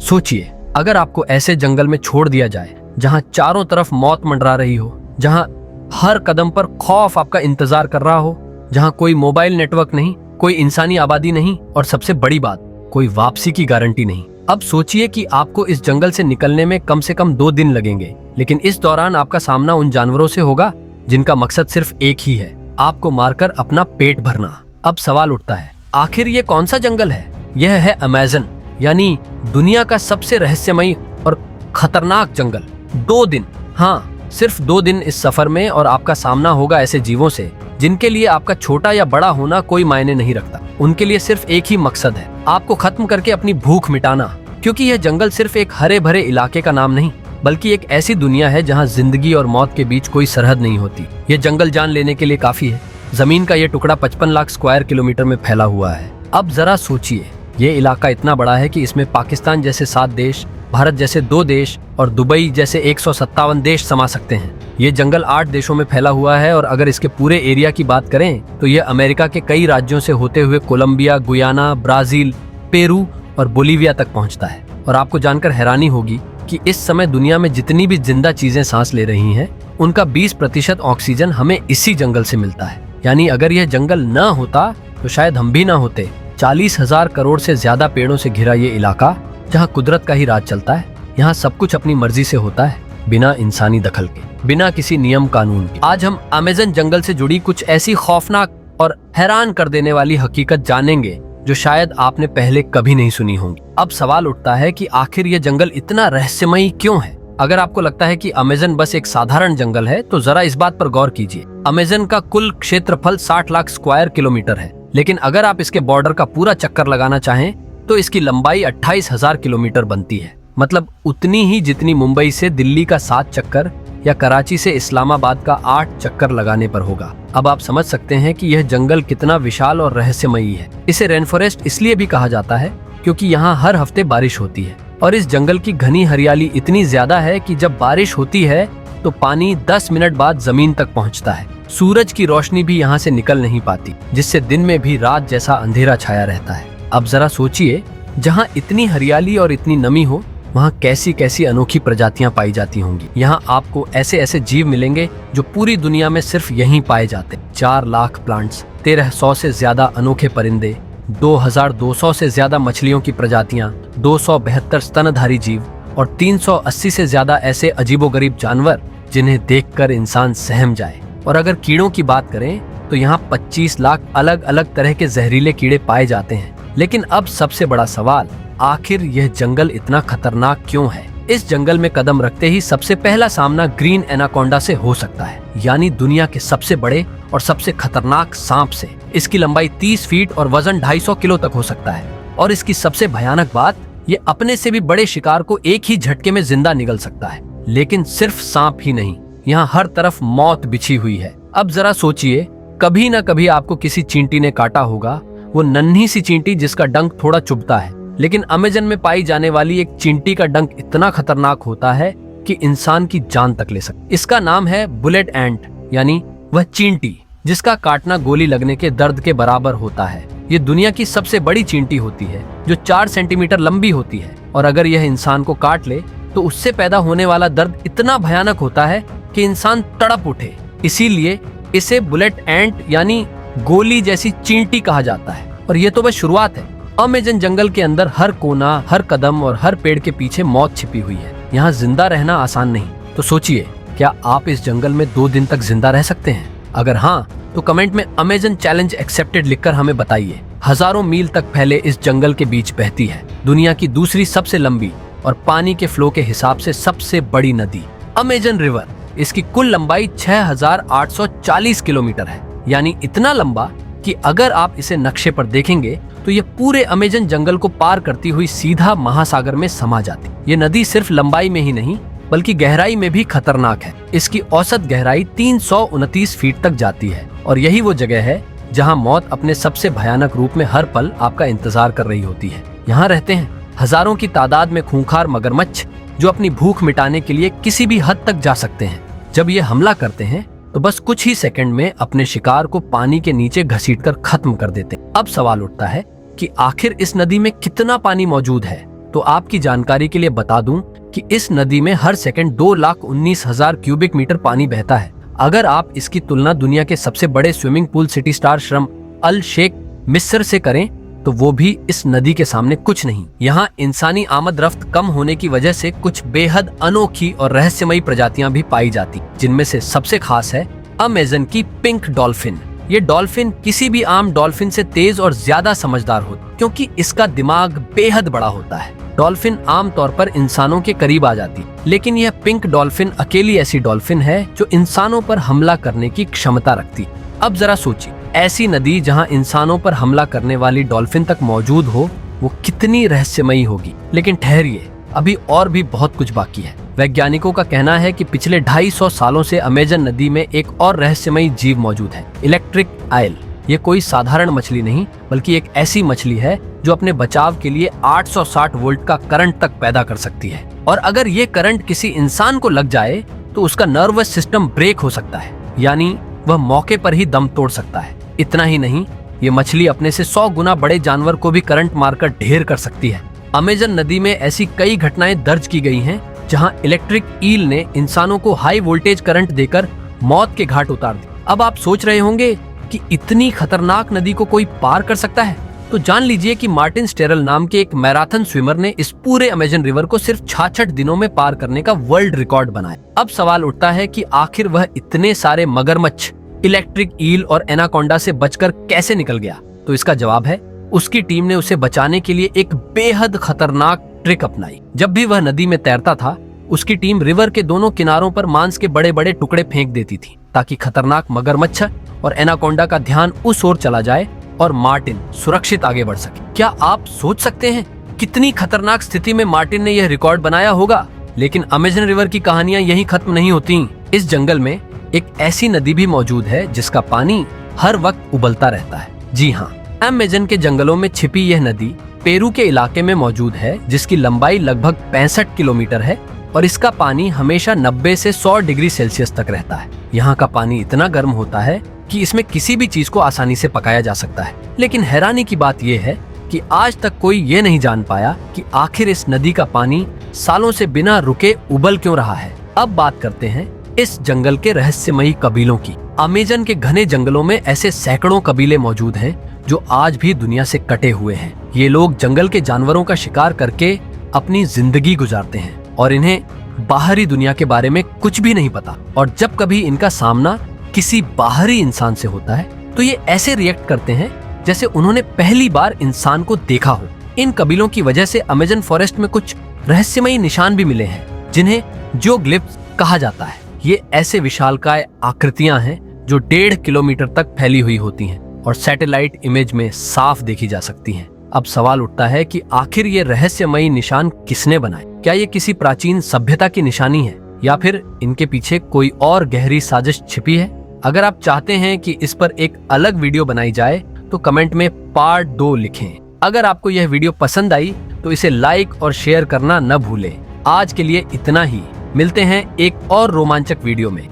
सोचिए, अगर आपको ऐसे जंगल में छोड़ दिया जाए जहां चारों तरफ मौत मंडरा रही हो, जहां हर कदम पर खौफ आपका इंतजार कर रहा हो, जहां कोई मोबाइल नेटवर्क नहीं, कोई इंसानी आबादी नहीं और सबसे बड़ी बात, कोई वापसी की गारंटी नहीं। अब सोचिए कि आपको इस जंगल से निकलने में कम से कम 2 दिन लगेंगे, लेकिन इस दौरान आपका सामना उन जानवरों से होगा जिनका मकसद सिर्फ एक ही है, आपको मारकर अपना पेट भरना। अब सवाल उठता है, आखिर ये कौन सा जंगल है? यह है अमेज़न, यानी दुनिया का सबसे रहस्यमयी और खतरनाक जंगल। 2 दिन, हाँ सिर्फ 2 दिन इस सफर में, और आपका सामना होगा ऐसे जीवों से जिनके लिए आपका छोटा या बड़ा होना कोई मायने नहीं रखता। उनके लिए सिर्फ एक ही मकसद है, आपको खत्म करके अपनी भूख मिटाना। क्योंकि यह जंगल सिर्फ एक हरे भरे इलाके का नाम नहीं, बल्कि एक ऐसी दुनिया है जहां जिंदगी और मौत के बीच कोई सरहद नहीं होती। यह जंगल जान लेने के लिए काफी है। जमीन का यह टुकड़ा 55 लाख स्क्वायर किलोमीटर में फैला हुआ है। अब जरा सोचिए, ये इलाका इतना बड़ा है कि इसमें पाकिस्तान जैसे 7 देश, भारत जैसे 2 देश और दुबई जैसे 157 देश समा सकते हैं। ये जंगल 8 देशों में फैला हुआ है, और अगर इसके पूरे एरिया की बात करें तो यह अमेरिका के कई राज्यों से होते हुए कोलंबिया, गुयाना, ब्राजील, पेरू और बोलीविया तक पहुंचता है। और आपको जानकर हैरानी होगी कि इस समय दुनिया में जितनी भी जिंदा चीजें सांस ले रही हैं, उनका 20% ऑक्सीजन हमें इसी जंगल से मिलता है। यानी अगर यह जंगल न होता तो शायद हम भी न होते। 40,000 करोड़ से ज्यादा पेड़ों से घिरा ये इलाका, जहाँ कुदरत का ही राज चलता है। यहाँ सब कुछ अपनी मर्जी से होता है, बिना इंसानी दखल के, बिना किसी नियम कानून के। आज हम अमेज़न जंगल से जुड़ी कुछ ऐसी खौफनाक और हैरान कर देने वाली हकीकत जानेंगे जो शायद आपने पहले कभी नहीं सुनी होंगी। अब सवाल उठता है कि आखिर ये जंगल इतना रहस्यमयी क्यों है? अगर आपको लगता है कि अमेज़न बस एक साधारण जंगल है तो जरा इस बात पर गौर कीजिए। अमेज़न का कुल क्षेत्रफल 60 लाख स्क्वायर किलोमीटर है, लेकिन अगर आप इसके बॉर्डर का पूरा चक्कर लगाना चाहें तो इसकी लंबाई 28,000 किलोमीटर बनती है। मतलब उतनी ही जितनी मुंबई से दिल्ली का 7 चक्कर या कराची से इस्लामाबाद का 8 चक्कर लगाने पर होगा। अब आप समझ सकते हैं कि यह जंगल कितना विशाल और रहस्यमयी है। इसे रेन फॉरेस्ट इसलिए भी कहा जाता है क्योंकि यहाँ हर हफ्ते बारिश होती है, और इस जंगल की घनी हरियाली इतनी ज्यादा है कि जब बारिश होती है तो पानी 10 मिनट बाद जमीन तक पहुँचता है। सूरज की रोशनी भी यहाँ से निकल नहीं पाती, जिससे दिन में भी रात जैसा अंधेरा छाया रहता है। अब जरा सोचिए, जहाँ इतनी हरियाली और इतनी नमी हो, वहाँ कैसी कैसी अनोखी प्रजातियां पाई जाती होंगी। यहाँ आपको ऐसे ऐसे जीव मिलेंगे जो पूरी दुनिया में सिर्फ यहीं पाए जाते। 4 लाख प्लांट्स, 1300 से ज्यादा अनोखे परिंदे, 2200 से ज्यादा मछलियों की प्रजातियां, 272 स्तनधारी जीव और 380 से ज्यादा ऐसे अजीबोगरीब जानवर जिन्हें देखकर इंसान सहम जाए। और अगर कीड़ों की बात करें तो यहाँ 25 लाख अलग अलग तरह के जहरीले कीड़े पाए जाते हैं। लेकिन अब सबसे बड़ा सवाल, आखिर यह जंगल इतना खतरनाक क्यों है? इस जंगल में कदम रखते ही सबसे पहला सामना ग्रीन एनाकोंडा से हो सकता है, यानी दुनिया के सबसे बड़े और सबसे खतरनाक सांप से। इसकी लंबाई 30 फीट और वजन 250 किलो तक हो सकता है। और इसकी सबसे भयानक बात, ये अपने से भी बड़े शिकार को एक ही झटके में जिंदा निगल सकता है। लेकिन सिर्फ सांप ही नहीं, यहाँ हर तरफ मौत बिछी हुई है। अब जरा सोचिए, कभी न कभी आपको किसी चींटी ने काटा होगा, वो नन्ही सी चींटी जिसका डंक थोड़ा चुभता है। लेकिन अमेज़न में पाई जाने वाली एक चींटी का डंक इतना खतरनाक होता है कि इंसान की जान तक ले सकता है। इसका नाम है बुलेट एंट, यानी वह चींटी जिसका काटना गोली लगने के दर्द के बराबर होता है। ये दुनिया की सबसे बड़ी चींटी होती है जो 4 सेंटीमीटर लंबी होती है, और अगर यह इंसान को काट ले तो उससे पैदा होने वाला दर्द इतना भयानक होता है कि इंसान तड़प उठे। इसीलिए इसे बुलेट एंट यानी गोली जैसी चींटी कहा जाता है। और ये तो बस शुरुआत है। अमेज़न जंगल के अंदर हर कोना, हर कदम और हर पेड़ के पीछे मौत छिपी हुई है। यहाँ जिंदा रहना आसान नहीं। तो सोचिए, क्या आप इस जंगल में 2 दिन तक जिंदा रह सकते हैं? अगर हाँ, तो कमेंट में अमेज़न चैलेंज एक्सेप्टेड लिखकर हमें बताइए। हजारों मील तक फैले इस जंगल के बीच बहती है दुनिया की दूसरी सबसे लंबी और पानी के फ्लो के हिसाब से सबसे बड़ी नदी अमेज़न रिवर। इसकी कुल लंबाई 6,840 किलोमीटर है, यानी इतना लंबा कि अगर आप इसे नक्शे पर देखेंगे तो ये पूरे अमेज़न जंगल को पार करती हुई सीधा महासागर में समा जाती। ये नदी सिर्फ लंबाई में ही नहीं बल्कि गहराई में भी खतरनाक है। इसकी औसत गहराई 329 फीट तक जाती है, और यही वो जगह है जहां मौत अपने सबसे भयानक रूप में हर पल आपका इंतजार कर रही होती है। यहाँ रहते हैं हजारों की तादाद में खूंखार मगरमच्छ जो अपनी भूख मिटाने के लिए किसी भी हद तक जा सकते हैं। जब ये हमला करते हैं तो बस कुछ ही सेकंड में अपने शिकार को पानी के नीचे घसीटकर खत्म कर देते हैं। अब सवाल उठता है कि आखिर इस नदी में कितना पानी मौजूद है? तो आपकी जानकारी के लिए बता दूं कि इस नदी में हर सेकंड 2,19,000 क्यूबिक मीटर पानी बहता है। अगर आप इसकी तुलना दुनिया के सबसे बड़े स्विमिंग पूल सिटी स्टार शर्म अल शेख मिस्र से करें तो वो भी इस नदी के सामने कुछ नहीं। यहाँ इंसानी आमद रफ्त कम होने की वजह से कुछ बेहद अनोखी और रहस्यमयी प्रजातियां भी पाई जाती, जिनमें से सबसे खास है अमेज़न की पिंक डॉल्फिन। ये डॉल्फिन किसी भी आम डॉल्फिन से तेज और ज्यादा समझदार होती, क्योंकि इसका दिमाग बेहद बड़ा होता है। डॉल्फिन आमतौर पर इंसानों के करीब आ जाती, लेकिन यह पिंक डॉल्फिन अकेली ऐसी डॉल्फिन है जो इंसानों पर हमला करने की क्षमता रखती। अब जरा सोचिए, ऐसी नदी जहां इंसानों पर हमला करने वाली डॉल्फिन तक मौजूद हो, वो कितनी रहस्यमयी होगी। लेकिन ठहरिए, अभी और भी बहुत कुछ बाकी है। वैज्ञानिकों का कहना है कि पिछले 250 सालों से अमेज़न नदी में एक और रहस्यमयी जीव मौजूद है, इलेक्ट्रिक आयल। ये कोई साधारण मछली नहीं, बल्कि एक ऐसी मछली है जो अपने बचाव के लिए 860 वोल्ट का करंट तक पैदा कर सकती है। और अगर ये करंट किसी इंसान को लग जाए तो उसका नर्वस सिस्टम ब्रेक हो सकता है, यानी वह मौके पर ही दम तोड़ सकता है। इतना ही नहीं, ये मछली अपने से 100 गुना बड़े जानवर को भी करंट मारकर ढेर कर सकती है। अमेज़न नदी में ऐसी कई घटनाएं दर्ज की गई हैं जहां इलेक्ट्रिक ईल ने इंसानों को हाई वोल्टेज करंट देकर मौत के घाट उतार दी। अब आप सोच रहे होंगे कि इतनी खतरनाक नदी को कोई पार कर सकता है, तो जान लीजिए कि मार्टिन स्टेरल नाम के एक मैराथन स्विमर ने इस पूरे अमेज़न रिवर को सिर्फ 66 दिनों में पार करने का वर्ल्ड रिकॉर्ड बनाया। अब सवाल उठता है कि आखिर वह इतने सारे मगरमच्छ, इलेक्ट्रिक ईल और एनाकोंडा से बचकर कैसे निकल गया? तो इसका जवाब है, उसकी टीम ने उसे बचाने के लिए एक बेहद खतरनाक ट्रिक अपनाई। जब भी वह नदी में तैरता था, उसकी टीम रिवर के दोनों किनारों पर मांस के बड़े बड़े टुकड़े फेंक देती थी, ताकि खतरनाक मगरमच्छ और एनाकोंडा का ध्यान उस ओर चला जाए और मार्टिन सुरक्षित आगे बढ़ सके। क्या आप सोच सकते हैं कितनी खतरनाक स्थिति में मार्टिन ने यह रिकॉर्ड बनाया होगा? लेकिन अमेज़न रिवर की कहानियां यहीं खत्म नहीं होती। इस जंगल में एक ऐसी नदी भी मौजूद है जिसका पानी हर वक्त उबलता रहता है। जी हाँ, अमेज़न के जंगलों में छिपी यह नदी पेरू के इलाके में मौजूद है, जिसकी लंबाई लगभग 65 किलोमीटर है और इसका पानी हमेशा 90 से 100 डिग्री सेल्सियस तक रहता है। यहाँ का पानी इतना गर्म होता है कि इसमें किसी भी चीज को आसानी से पकाया जा सकता है। लेकिन हैरानी की बात यह है कि आज तक कोई ये नहीं जान पाया कि आखिर इस नदी का पानी सालों से बिना रुके उबल क्यों रहा है। अब बात करते हैं इस जंगल के रहस्यमयी कबीलों की। अमेज़न के घने जंगलों में ऐसे सैकड़ों कबीले मौजूद हैं जो आज भी दुनिया से कटे हुए हैं। ये लोग जंगल के जानवरों का शिकार करके अपनी जिंदगी गुजारते हैं और इन्हें बाहरी दुनिया के बारे में कुछ भी नहीं पता। और जब कभी इनका सामना किसी बाहरी इंसान से होता है तो ये ऐसे रिएक्ट करते हैं जैसे उन्होंने पहली बार इंसान को देखा हो। इन कबीलों की वजह से अमेज़न फॉरेस्ट में कुछ रहस्यमयी निशान भी मिले हैं, जिन्हें जियोग्लिफ्स कहा जाता है। ये ऐसे विशालकाय आकृतियां हैं जो 1.5 किलोमीटर तक फैली हुई होती हैं और सैटेलाइट इमेज में साफ देखी जा सकती हैं। अब सवाल उठता है कि आखिर ये रहस्यमयी निशान किसने बनाए? क्या ये किसी प्राचीन सभ्यता की निशानी है या फिर इनके पीछे कोई और गहरी साजिश छिपी है? अगर आप चाहते हैं कि इस पर एक अलग वीडियो बनाई जाए तो कमेंट में पार्ट 2 लिखें। अगर आपको यह वीडियो पसंद आई तो इसे लाइक और शेयर करना न भूलें। आज के लिए इतना ही, मिलते हैं एक और रोमांचक वीडियो में।